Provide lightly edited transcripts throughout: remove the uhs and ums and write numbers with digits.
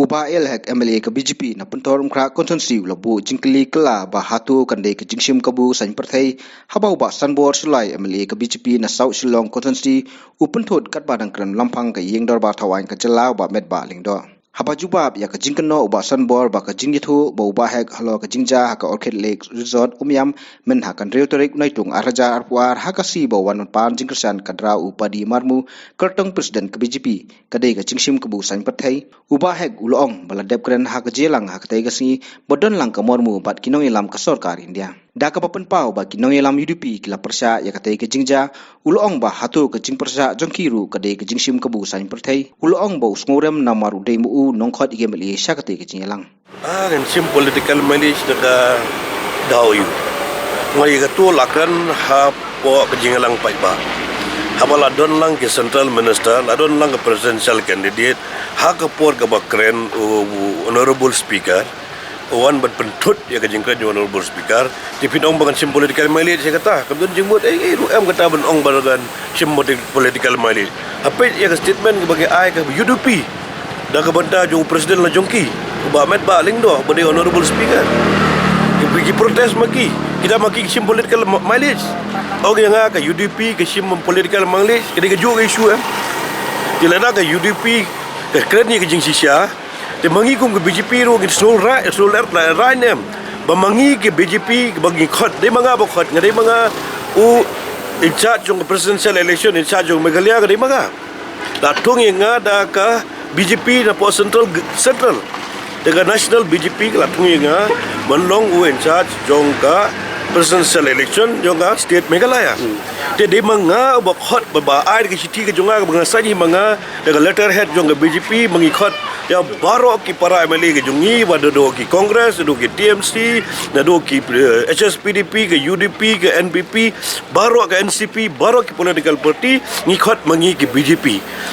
Uba elhek MLA ke BJP na pentor umkra konsensi labu jingkeli kela ba hatu kandai ke jingsim kabu san perthai habau ba sanbor sulai MLA ke BJP na South Shillong konsensi upentot kat badang kran lampang ke yengdor ba thawain ke jelau ba medba lingdo haba jubab ya ke jingkeno uba sanbor ba ke jingyathu ba uba hek halo ke jingja ha ke Orchid Lake Resort umyam men ha kan reutorik naitung araja arpuar ha ka si ba wan pan jingkersan kadra upadi marmu kertong presiden ke BJP kadai ke jingsim kabu san perthai uba hek ulong baladep kren ha ke jelang ha ke tai gasi bodon lang ke mormu bat kinong ilam ke sarkar India da ka papen pau ba kinong ilam UDP kila persya ya katai ke jingja ulong ba hatu ke jing persya jongkiru kadai ke jingsim kabu san perthai ulong ba usngorem namaru deimu nongkhot igemeli sya katai ke jingelang kan sim political manage daga dau yu ngai ga tu lakan ha po ke jingelang pai ba habala don lang ke central minister adon lang ke presidential candidate ha ke por ke bakren honorable speaker wan bat pentut ya ke jingkran honorable speaker tipin ong bangan sim political manage saya kata kemudian jimut em kata ban ong baragan sim political manage apa ya ke statement ke bagi ai ke UDP dah ke benda jong presiden la jongki ba met ba ling do bagi honorable speaker pergi protes maki kita maki sim political mileage orang yang ke UDP ke sim political mileage ke juga isu tilana ke UDP ke keren ni ke jing sisia te mangi kum ke BJP ro ke sol right nem ba mangi ke BJP bagi khot de manga ba khot ngai manga u in charge jong presidential election in charge jong Meghalaya ke manga la thong nga da ka BJP na po central dengan national BJP la thong nga manlong u in charge jong ka presidential election jong ka state Meghalaya te de manga ba khot ba ai ke city ke jonga ba sani manga dengan letterhead jong ka BJP mangi khot ya baro ki para MLA ke jungi wada do ki Congress do ki TMC na do ki HSPDP ke UDP ke NPP baro ke NCP baro ki political party ngikot mangi ki BJP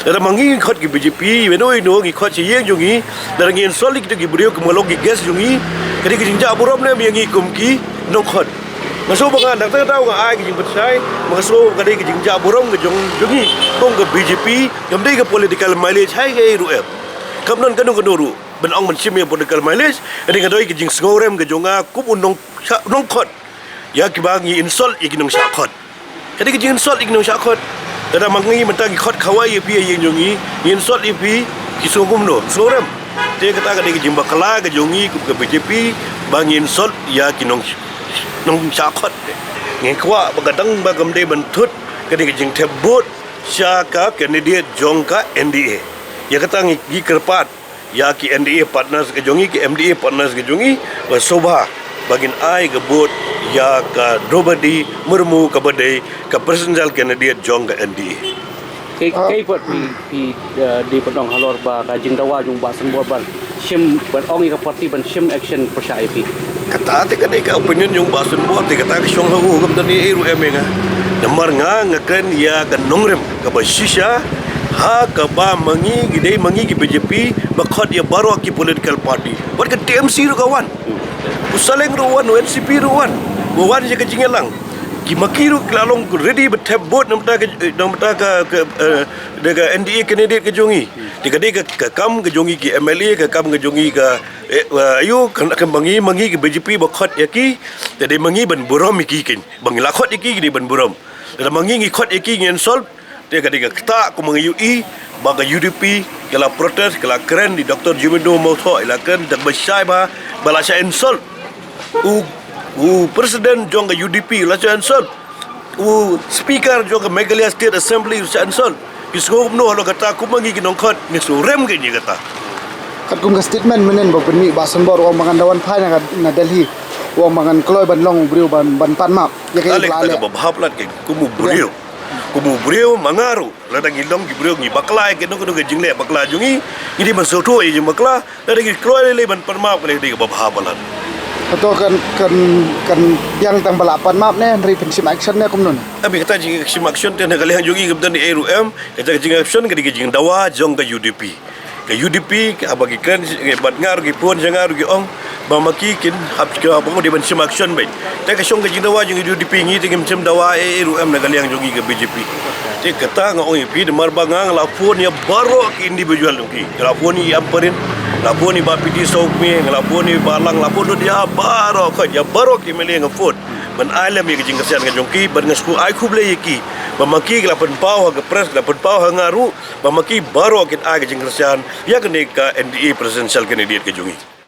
ada mangi ngikot ki BJP weno ino ngikot si yeng jungi dar ngin solik to ki brio ke molog ki gas jungi kadi ki jinja burom ne yangi kum ki nongkhot maso banga dak tahu ga ai ki jing persai maso kadi ki jinja burom ke jungi tong ke BJP ngamdai ke political mileage hai ke ruep kamnon kanu kanuru ben ong mensim ya political mileage ada ngadoi ke jing ngorem ke jonga kup unong nongkhot ya ki bangi insult ikinong syakot kadi ke jing insult ikinong syakot ada mangi mentang khot khawai pi yang jongi insult ipi kisungum no ngorem te kata kadi ke jing bakala ke jongi kup ke BJP bangi insult ya kinong nong syakot ngekwa bagadang bagam de bentut kadi ke jing tebut syaka candidate jongka NDA ya kata ngi kerpat ya ki NDA partners ke jongi ki MDA partners ke jongi soba bagin ai gebut ya ka drobadi murmu ka badai ka presidential candidate jong ka NDA kai pot pi di pedong halor ba rajing dawa jung ba sembor ban sim ban ongi ka parti ban sim action persai pi kata te kadai ka opinion jung ba sembor te kata ka song hu gam tani eru emenga namar nga ngaken ya ka nongrem ka ba shisha ha ka ba mangi ki BJP bakhot ya baro ki political party wat ka TMC ru kawan usaleng ru wan NCP ru wan je ka jingelang ki makiru klalong ready betep bot namta ka daga NDA candidate ke jongi dikade ka kam ke jongi ki MLA ka kam ke jongi ka ayo kan mangi ki BJP bakhot ya ki tade mangi ban burom ki kin bang lakhot ki ban burom da mangi ngi khot ki ngin solve dia kata kita aku mengiui baga UDP kala protes kala keren di Dr. Jumindo Motho ila keren dak besai ba balasya insult presiden jong UDP la insult speaker jong Meghalaya State Assembly insult kisgom no lo kata aku mengi kinongkhot ni surem ke ni kata kat kum statement menen bo benmi basan bor wa mangan dawan phai na Delhi wa mangan kloy ban long briu ban pan map ya ke lale bahap lat ke kumu briu kumu brio mangaru ladang ilong ki brio ngi bakla ke no ke jingle bakla jungi ini masoto e bakla ladang ki kloy le ban permap ke di babha balan atau kan yang tang balapan map ne dari pensim action ne kumnon abi kata jing sim action te negale han jungi gabdan di RUM kata jing action ke di jing dawa jong ke UDP ke UDP ke abagi kan ke bat ngar ki pon jangar ki ong bamaki kin hap ke apa di ban sim action baik te ka song ka jing dawa jing di pingi te kim sim dawa rum na galiang jogi ke BJP te kata nga oi pi de marbangang la phone ya barok individual ki la phone ni amperin la phone ni ba piti sokmi la phone ni balang la phone dia barok ka ya barok ki mele nga phone ban alam ye jing kasian ka jongki ban ngasku ai khuble ye ki bamaki la pen pau ha press la pen pau ha ngaru bamaki barok kit ai ka jing kasian ya ka NDA presidential candidate ke jongi